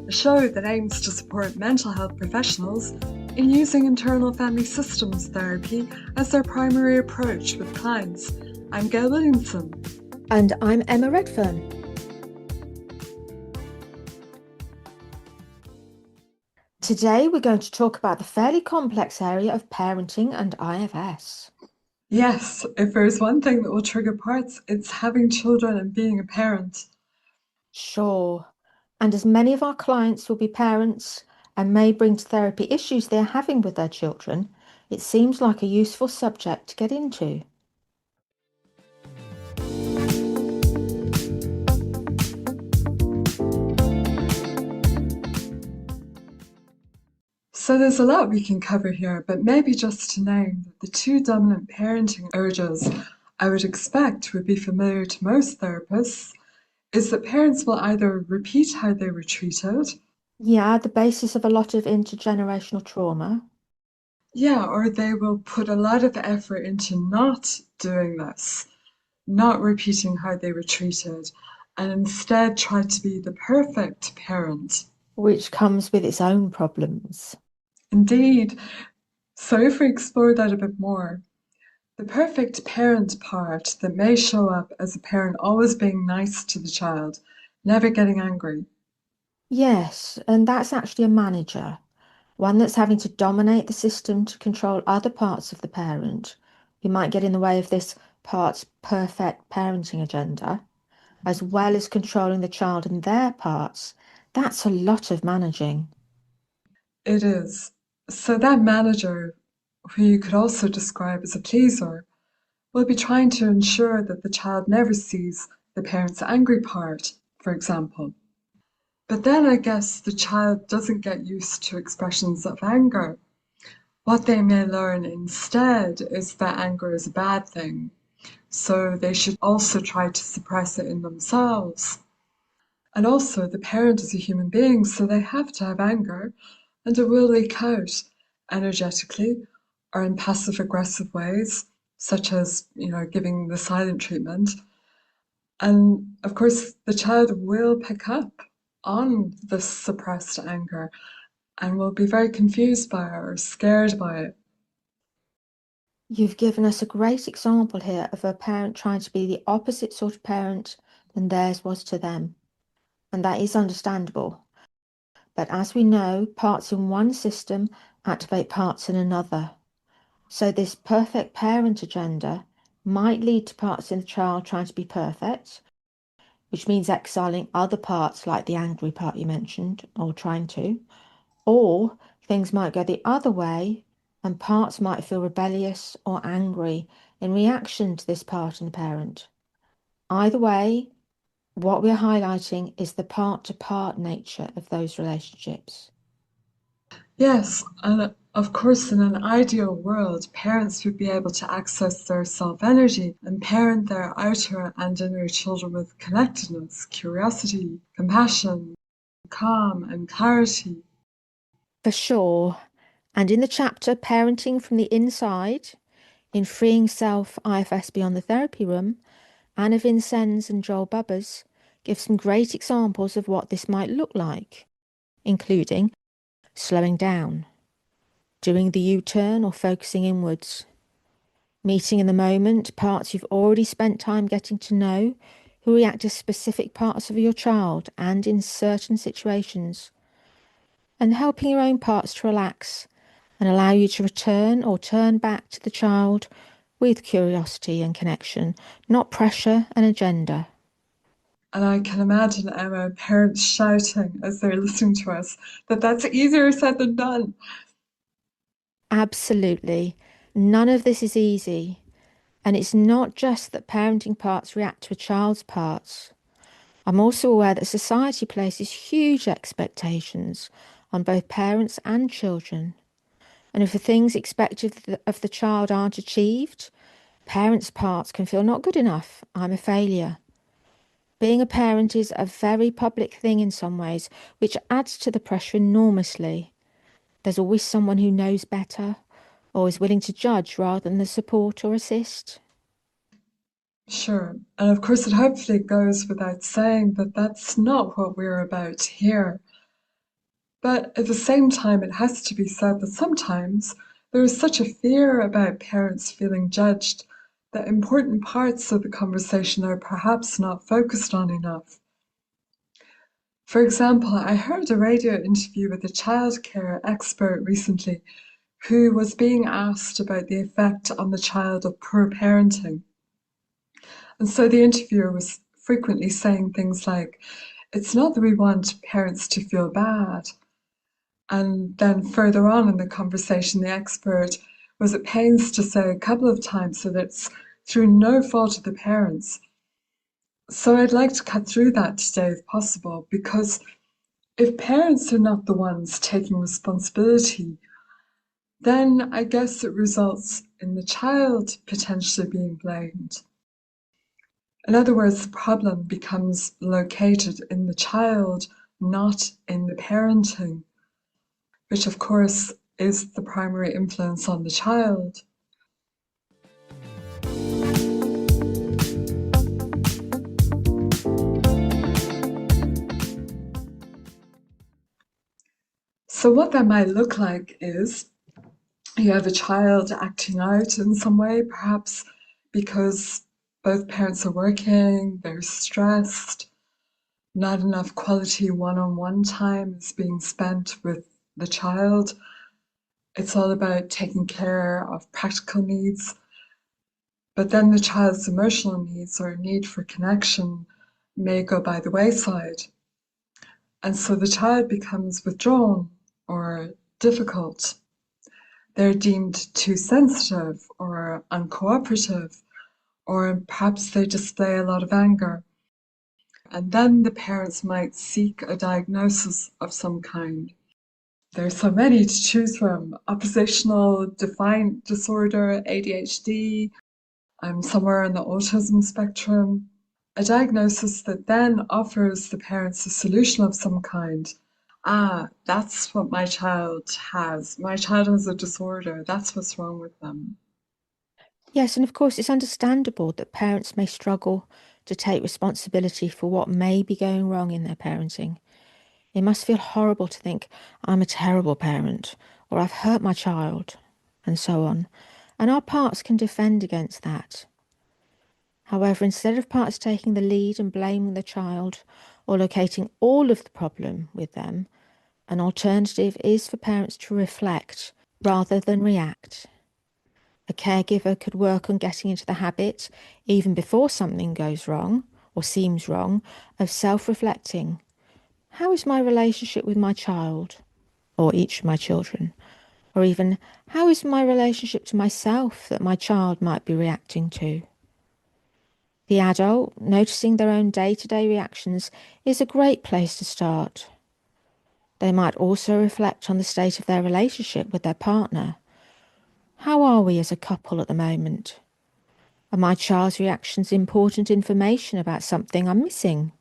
a show that aims to support mental health professionals in using internal family systems therapy as their primary approach with clients. I'm Gail Williamson. And I'm E Redfern. Today we're going to talk about the fairly complex area of parenting and IFS. Yes, if there's one thing that will trigger parts, it's having children and being a parent. Sure. And as many of our clients will be parents and may bring to therapy issues they're having with their children, it seems like a useful subject to get into. So there's a lot we can cover here, but maybe just to name that the two dominant parenting urges I would expect would be familiar to most therapists is that parents will either repeat how they were treated, Yeah, the basis of a lot of intergenerational trauma. yeah, or they will put a lot of effort into not doing this, not repeating how they were treated, and instead try to be the perfect parent. Which comes with its own problems. Indeed. So if we explore that a bit more, the perfect parent part that may show up as a parent always being nice to the child, never getting angry. Yes, and that's actually a manager, one that's having to dominate the system to control other parts of the parent who might get in the way of this part's perfect parenting agenda, as well as controlling the child and their parts. That's a lot of managing. It is. So that manager, who you could also describe as a pleaser, will be trying to ensure that the child never sees the parent's angry part, for example. But then I guess the child doesn't get used to expressions of anger. What they may learn instead is that anger is a bad thing, so they should also try to suppress it in themselves. And also, the parent is a human being, so they have to have anger, and it will leak out energetically or in passive aggressive ways, such as, giving the silent treatment. And of course, the child will pick up on this suppressed anger and will be very confused by it or scared by it. You've given us a great example here of a parent trying to be the opposite sort of parent than theirs was to them. And that is understandable. But as we know, parts in one system activate parts in another. So this perfect parent agenda might lead to parts in the child trying to be perfect, which means exiling other parts like the angry part you mentioned, or trying to. Or things might go the other way and parts might feel rebellious or angry in reaction to this part in the parent. Either way, what we're highlighting is the part-to-part nature of those relationships. Yes, and of course, in an ideal world, parents would be able to access their self energy and parent their outer and inner children with connectedness, curiosity, compassion, calm, and clarity. For sure. And in the chapter Parenting from the Inside, in Freeing Self IFS Beyond the Therapy Room, Anna Vincennes and Joel Bubbers give some great examples of what this might look like, including slowing down, doing the U-turn or focusing inwards, meeting in the moment parts you've already spent time getting to know who react to specific parts of your child and in certain situations, and helping your own parts to relax and allow you to return or turn back to the child with curiosity and connection, not pressure and agenda. And I can imagine, Emma, parents shouting as they're listening to us that that's easier said than done. Absolutely. None of this is easy. And it's not just that parenting parts react to a child's parts. I'm also aware that society places huge expectations on both parents and children. And if the things expected of the child aren't achieved, parents' parts can feel not good enough. I'm a failure. Being a parent is a very public thing in some ways, which adds to the pressure enormously. There's always someone who knows better or is willing to judge rather than support or assist. Sure. And of course, it hopefully goes without saying that that's not what we're about here. But at the same time, it has to be said that sometimes there is such a fear about parents feeling judged that important parts of the conversation are perhaps not focused on enough. For example, I heard a radio interview with a childcare expert recently who was being asked about the effect on the child of poor parenting. And so the interviewer was frequently saying things like, it's not that we want parents to feel bad. And then further on in the conversation, the expert was at pains to say a couple of times that it's through no fault of the parents. So I'd like to cut through that today if possible, because if parents are not the ones taking responsibility, then I guess it results in the child potentially being blamed. In other words, the problem becomes located in the child, not in the parenting, which of course is the primary influence on the child. So what that might look like is you have a child acting out in some way, perhaps because both parents are working, they're stressed, not enough quality one-on-one time is being spent with the child. It's all about taking care of practical needs, but then the child's emotional needs or need for connection may go by the wayside. And so the child becomes withdrawn or difficult. They're deemed too sensitive or uncooperative, or perhaps they display a lot of anger. And then the parents might seek a diagnosis of some kind. There's so many to choose from: oppositional defiant disorder, ADHD, I'm somewhere on the autism spectrum. A diagnosis that then offers the parents a solution of some kind. Ah, that's what my child has. My child has a disorder. That's what's wrong with them. Yes, and of course, it's understandable that parents may struggle to take responsibility for what may be going wrong in their parenting. It must feel horrible to think, I'm a terrible parent, or I've hurt my child, and so on. And our parts can defend against that. However, instead of parts taking the lead and blaming the child or locating all of the problem with them, an alternative is for parents to reflect rather than react. A caregiver could work on getting into the habit, even before something goes wrong or seems wrong, of self-reflecting. How is my relationship with my child, or each of my children? Or even, how is my relationship to myself that my child might be reacting to? The adult, noticing their own day-to-day reactions, is a great place to start. They might also reflect on the state of their relationship with their partner. How are we as a couple at the moment? Are my child's reactions important information about something I'm missing?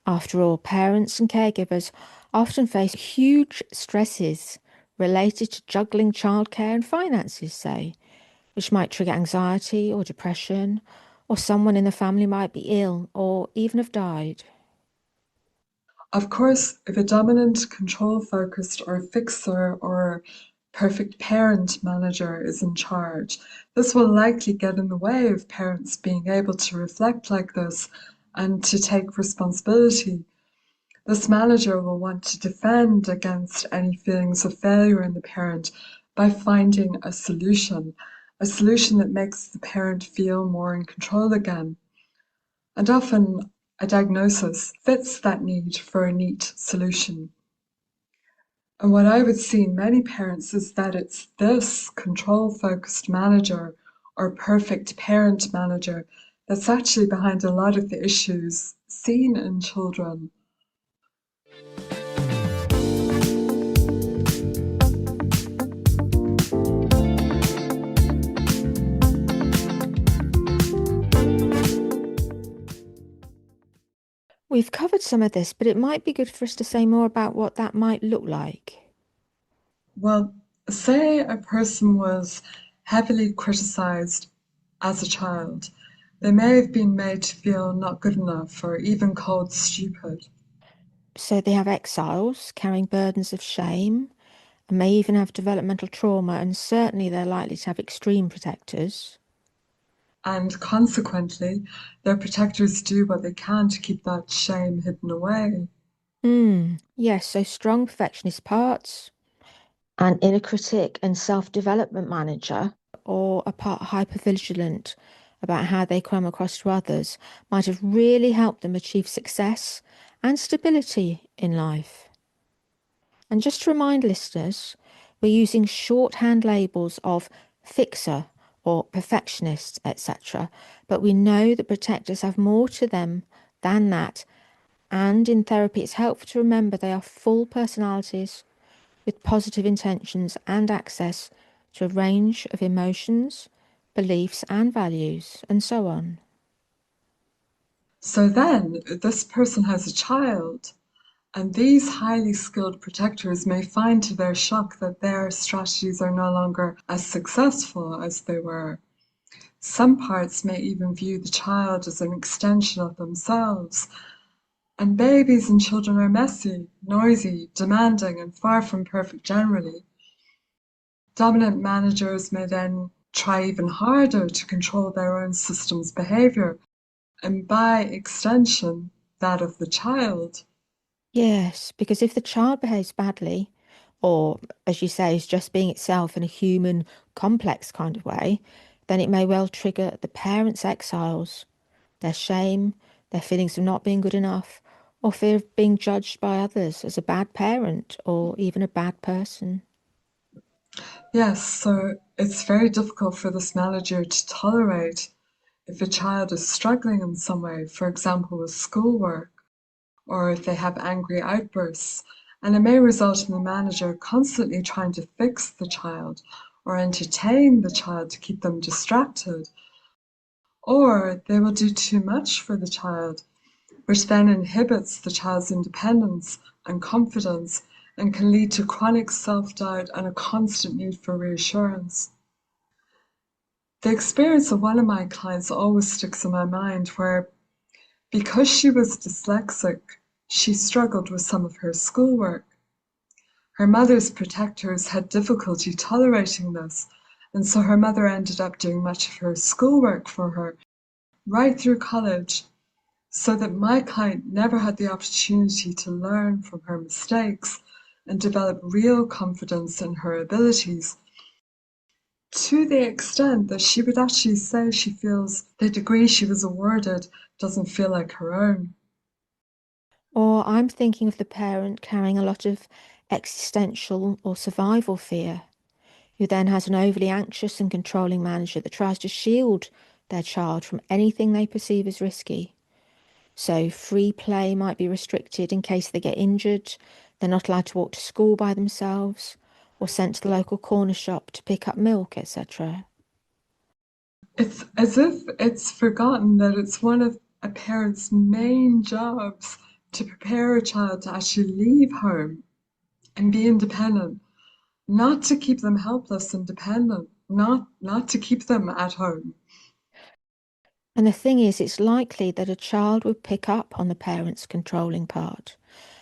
After all, parents and caregivers often face huge stresses related to juggling childcare and finances, say, which might trigger anxiety or depression, or someone in the family might be ill or even have died. Of course, if a dominant, control-focused or fixer or perfect parent manager is in charge, this will likely get in the way of parents being able to reflect like this and to take responsibility. This manager will want to defend against any feelings of failure in the parent by finding a solution that makes the parent feel more in control again. And often a diagnosis fits that need for a neat solution. And what I would see in many parents is that it's this control-focused manager or perfect parent manager that's actually behind a lot of the issues seen in children. We've covered some of this, but it might be good for us to say more about what that might look like. Well, say a person was heavily criticized as a child. They may have been made to feel not good enough or even called stupid. So they have exiles carrying burdens of shame and may even have developmental trauma, and certainly they're likely to have extreme protectors. And consequently, their protectors do what they can to keep that shame hidden away. Yes, so strong perfectionist parts, an inner critic and self-development manager, or a part hypervigilant about how they come across to others might have really helped them achieve success and stability in life. And just to remind listeners, we're using shorthand labels of fixer or perfectionist, etc. But we know that protectors have more to them than that. And in therapy, it's helpful to remember they are full personalities with positive intentions and access to a range of emotions, beliefs, and values, and so on. So then, this person has a child, and these highly skilled protectors may find to their shock that their strategies are no longer as successful as they were. Some parts may even view the child as an extension of themselves. And babies and children are messy, noisy, demanding, and far from perfect generally. Dominant managers may then try even harder to control their own system's behavior, and by extension, that of the child. Yes, because if the child behaves badly, or as you say, is just being itself in a human, complex kind of way, then it may well trigger the parents' exiles, their shame, their feelings of not being good enough, or fear of being judged by others as a bad parent or even a bad person. Yes, so it's very difficult for this manager to tolerate if a child is struggling in some way, for example, with schoolwork, or if they have angry outbursts, and it may result in the manager constantly trying to fix the child or entertain the child to keep them distracted, or they will do too much for the child, which then inhibits the child's independence and confidence and can lead to chronic self-doubt and a constant need for reassurance. The experience of one of my clients always sticks in my mind where, because she was dyslexic, she struggled with some of her schoolwork. Her mother's protectors had difficulty tolerating this, and so her mother ended up doing much of her schoolwork for her right through college, so that my client never had the opportunity to learn from her mistakes and develop real confidence in her abilities, to the extent that she would actually say she feels the degree she was awarded doesn't feel like her own. Or I'm thinking of the parent carrying a lot of existential or survival fear, who then has an overly anxious and controlling manager that tries to shield their child from anything they perceive as risky. So free play might be restricted in case they get injured. They're not allowed to walk to school by themselves or sent to the local corner shop to pick up milk, etc. It's as if it's forgotten that it's one of a parent's main jobs to prepare a child to actually leave home and be independent, not to keep them helpless and dependent, not to keep them at home. And the thing is, it's likely that a child would pick up on the parent's controlling part.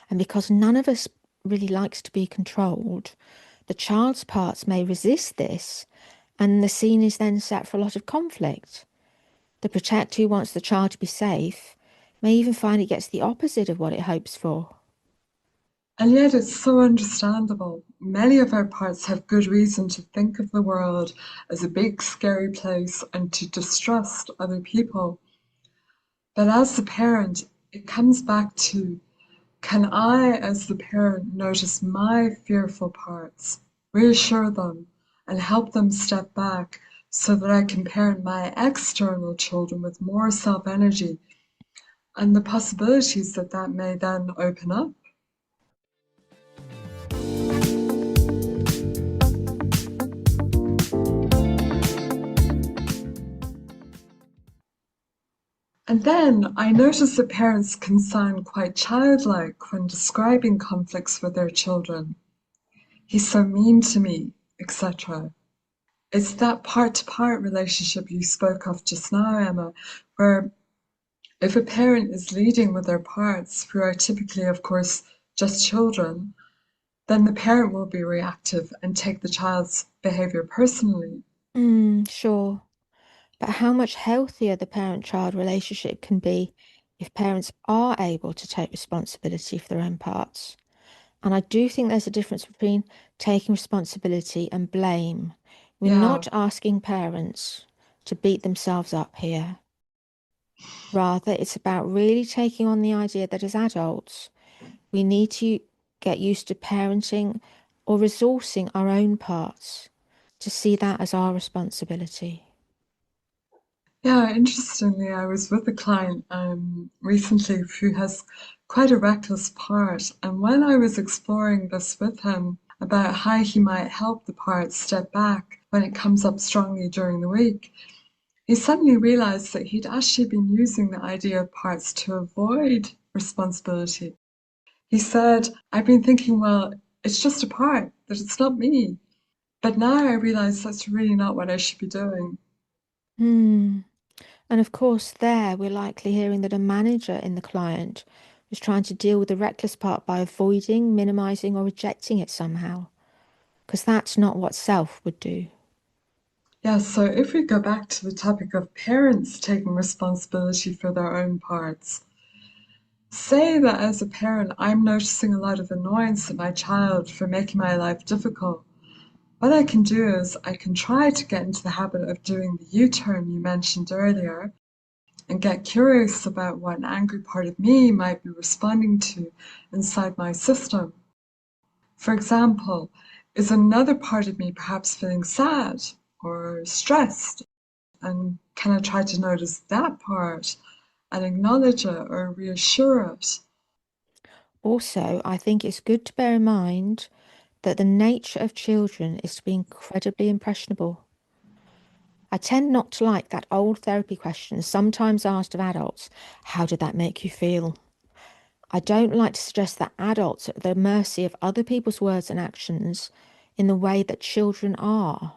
And because none of us really likes to be controlled, the child's parts may resist this, and the scene is then set for a lot of conflict. The protector who wants the child to be safe may even find it gets the opposite of what it hopes for. And yet it's so understandable. Many of our parts have good reason to think of the world as a big scary place and to distrust other people. But as the parent, it comes back to, can I, as the parent, notice my fearful parts, reassure them, and help them step back so that I can parent my external children with more self-energy and the possibilities that that may then open up? And then I notice that parents can sound quite childlike when describing conflicts with their children. He's so mean to me, etc. It's that part-to-part relationship you spoke of just now, Emma, where If a parent is leading with their parts, who are typically, of course, just children, then the parent will be reactive and take the child's behavior personally. Sure. But how much healthier the parent-child relationship can be if parents are able to take responsibility for their own parts. And I do think there's a difference between taking responsibility and blame. We're Yeah, not asking parents to beat themselves up here. Rather, it's about really taking on the idea that as adults, we need to get used to parenting or resourcing our own parts to see that as our responsibility. yeah, interestingly, I was with a client recently who has quite a reckless part, and when I was exploring this with him about how he might help the part step back when it comes up strongly during the week, he suddenly realized that he'd actually been using the idea of parts to avoid responsibility. He said, I've been thinking, well, it's just a part, that it's not me. But now I realize that's really not what I should be doing. Hmm. And of course, there we're likely hearing that a manager in the client was trying to deal with the reckless part by avoiding, minimizing, or rejecting it somehow, because that's not what self would do. Yeah, so if we go back to the topic of parents taking responsibility for their own parts, say that as a parent, I'm noticing a lot of annoyance at my child for making my life difficult. What I can do is I can try to get into the habit of doing the U-turn you mentioned earlier and get curious about what an angry part of me might be responding to inside my system. For example, is another part of me perhaps feeling sad or stressed? And can I try to notice that part and acknowledge it or reassure it? Also, I think it's good to bear in mind that the nature of children is to be incredibly impressionable. I tend not to like that old therapy question sometimes asked of adults, how did that make you feel? I don't like to suggest that adults are at the mercy of other people's words and actions in the way that children are.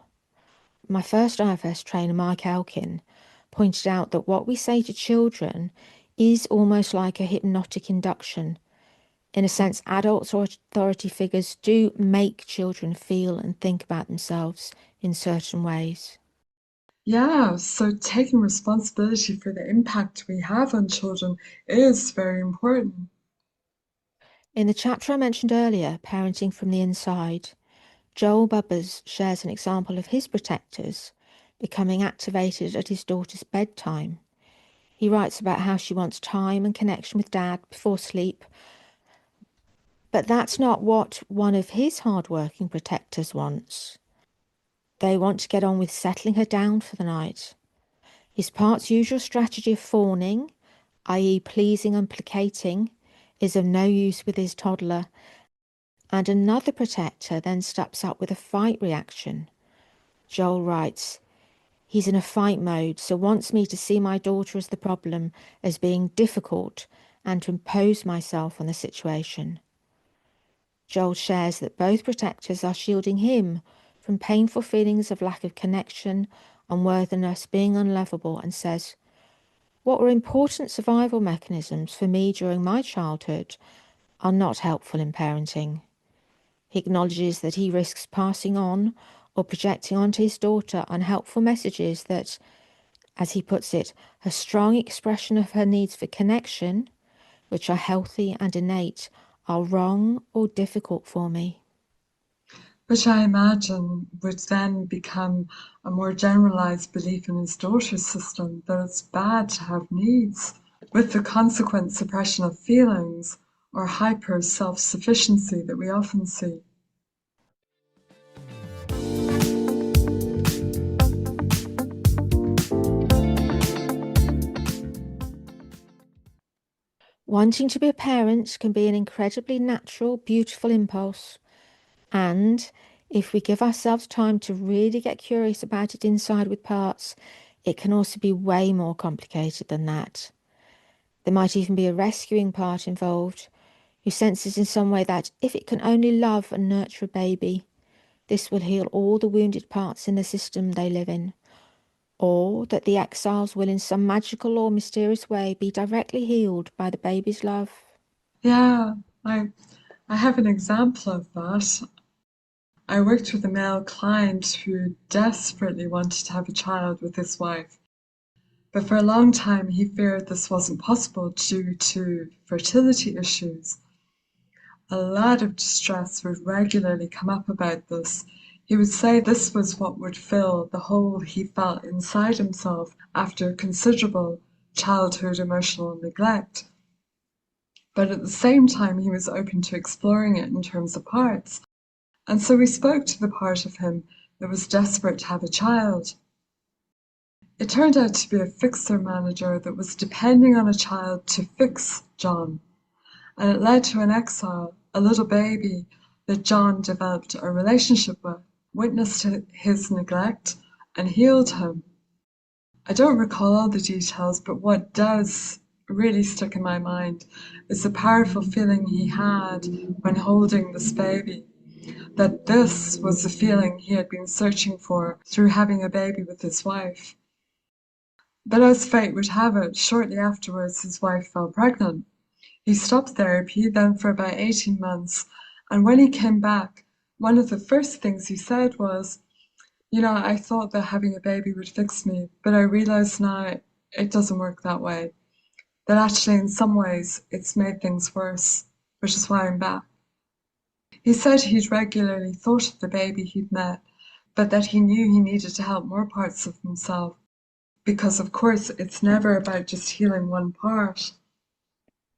My first IFS trainer, Mike Elkin, pointed out that what we say to children is almost like a hypnotic induction. In a sense, adults or authority figures do make children feel and think about themselves in certain ways. Yeah, so taking responsibility for the impact we have on children is very important. In the chapter I mentioned earlier, Parenting from the Inside, Joel Bubbers shares an example of his protectors becoming activated at his daughter's bedtime. He writes about how she wants time and connection with dad before sleep, but that's not what one of his hard-working protectors wants. They want to get on with settling her down for the night. His part's usual strategy of fawning, i.e. pleasing and placating, is of no use with his toddler, and another protector then steps up with a fight reaction. Joel writes, he's in a fight mode, so wants me to see my daughter as the problem, as being difficult, and to impose myself on the situation. Joel shares that both protectors are shielding him from painful feelings of lack of connection, unworthiness, being unlovable, and says, what were important survival mechanisms for me during my childhood are not helpful in parenting. He acknowledges that he risks passing on or projecting onto his daughter unhelpful messages that, as he puts it, a strong expression of her needs for connection, which are healthy and innate, are wrong or difficult for me. Which I imagine would then become a more generalized belief in his daughter's system that it's bad to have needs, with the consequent suppression of feelings or hyper self-sufficiency that we often see. Wanting to be a parent can be an incredibly natural, beautiful impulse. And if we give ourselves time to really get curious about it inside with parts, it can also be way more complicated than that. There might even be a rescuing part involved, who senses in some way that if it can only love and nurture a baby, this will heal all the wounded parts in the system they live in. or that the exiles will in some magical or mysterious way be directly healed by the baby's love. Yeah, I I have an example of that. I worked with a male client who desperately wanted to have a child with his wife, but for a long time he feared this wasn't possible due to fertility issues. A lot of distress would regularly come up about this. He would say this was what would fill the hole he felt inside himself after considerable childhood emotional neglect. But at the same time, he was open to exploring it in terms of parts. And so we spoke to the part of him that was desperate to have a child. It turned out to be a fixer manager that was depending on a child to fix John, and it led to an exile, a little baby that John developed a relationship with, witnessed his neglect, and healed him. I don't recall all the details, but what does really stick in my mind is the powerful feeling he had when holding this baby, that this was the feeling he had been searching for through having a baby with his wife. But as fate would have it, shortly afterwards his wife fell pregnant. He stopped therapy then for about 18 months, and when he came back, one of the first things he said was, I thought that having a baby would fix me, but I realize now it doesn't work that way. That actually, in some ways, it's made things worse, which is why I'm back. He said he'd regularly thought of the baby he'd met, but that he knew he needed to help more parts of himself, because of course it's never about just healing one part.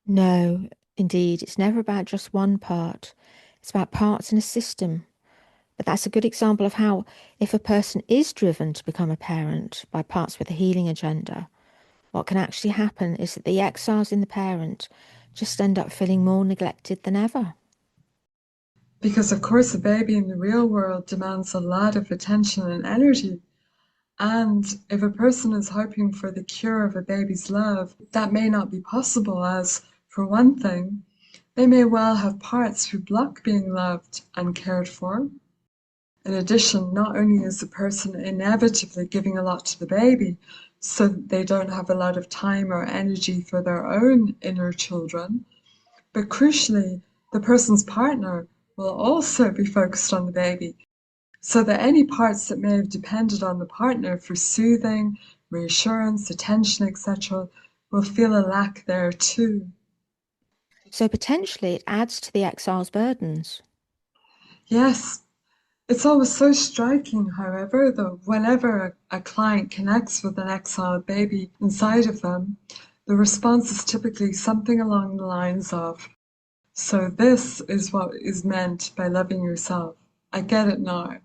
No, indeed, it's never about just one part. It's about parts in a system. But that's a good example of how, if a person is driven to become a parent by parts with a healing agenda, what can actually happen is that the exiles in the parent just end up feeling more neglected than ever. Because of course a baby in the real world demands a lot of attention and energy. And if a person is hoping for the cure of a baby's love, that may not be possible as, for one thing, they may well have parts who block being loved and cared for. In addition, not only is the person inevitably giving a lot to the baby, so they don't have a lot of time or energy for their own inner children, but crucially, the person's partner will also be focused on the baby, so that any parts that may have depended on the partner for soothing, reassurance, attention, etc., will feel a lack there too. So potentially it adds to the exile's burdens. Yes, it's always so striking, however, that whenever a client connects with an exiled baby inside of them, the response is typically something along the lines of, "So this is what is meant by loving yourself. I get it now.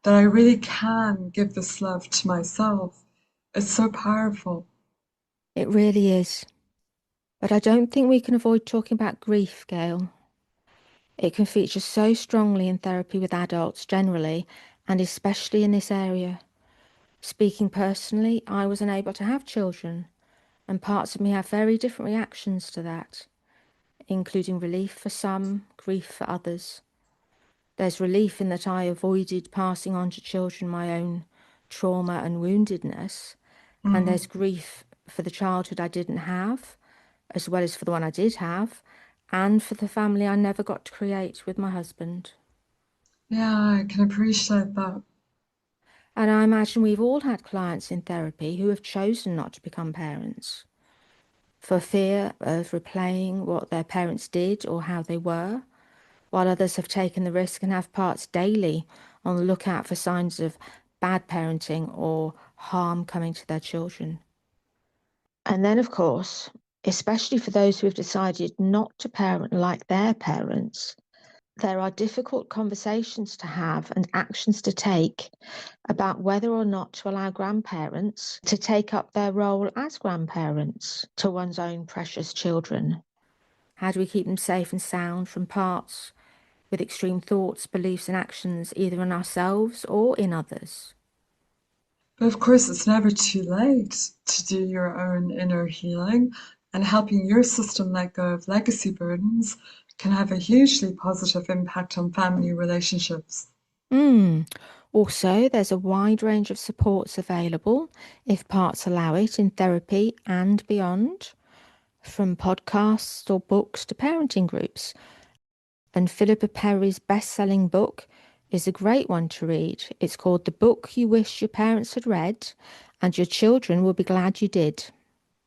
That I really can give this love to myself. It's so powerful." It really is. But I don't think we can avoid talking about grief, Gail. It can feature so strongly in therapy with adults generally, and especially in this area. Speaking personally, I was unable to have children, and parts of me have very different reactions to that, including relief for some, grief for others. There's relief in that I avoided passing on to children my own trauma and woundedness, and Mm. there's grief for the childhood I didn't have, as well as for the one I did have, and for the family I never got to create with my husband. Yeah, I can appreciate that. And I imagine we've all had clients in therapy who have chosen not to become parents for fear of replaying what their parents did or how they were, while others have taken the risk and have parts daily on the lookout for signs of bad parenting or harm coming to their children. And then, of course, especially for those who have decided not to parent like their parents, there are difficult conversations to have and actions to take about whether or not to allow grandparents to take up their role as grandparents to one's own precious children. How do we keep them safe and sound from parts with extreme thoughts, beliefs, and actions either in ourselves or in others? But of course, it's never too late to do your own inner healing, and helping your system let go of legacy burdens can have a hugely positive impact on family relationships. Mm. Also, there's a wide range of supports available, if parts allow it, in therapy and beyond, from podcasts or books to parenting groups. And Philippa Perry's best-selling book is a great one to read. It's called The Book You Wish Your Parents Had Read, and your children will be glad you did.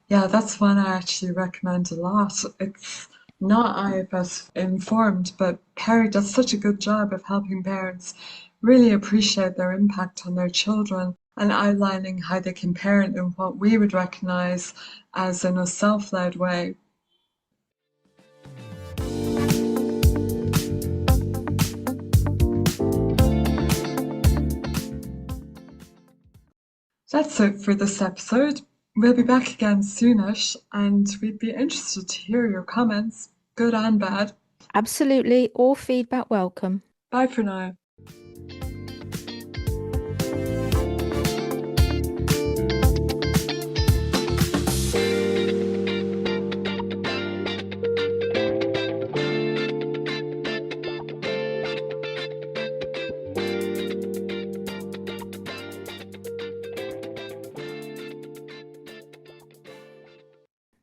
Yeah, that's one I actually recommend a lot. It's not IFS informed, but Perry does such a good job of helping parents really appreciate their impact on their children and outlining how they can parent in what we would recognize as in a self-led way. That's it for this episode. We'll be back again soonish, and we'd be interested to hear your comments, good and bad. Absolutely, all feedback welcome. Bye for now.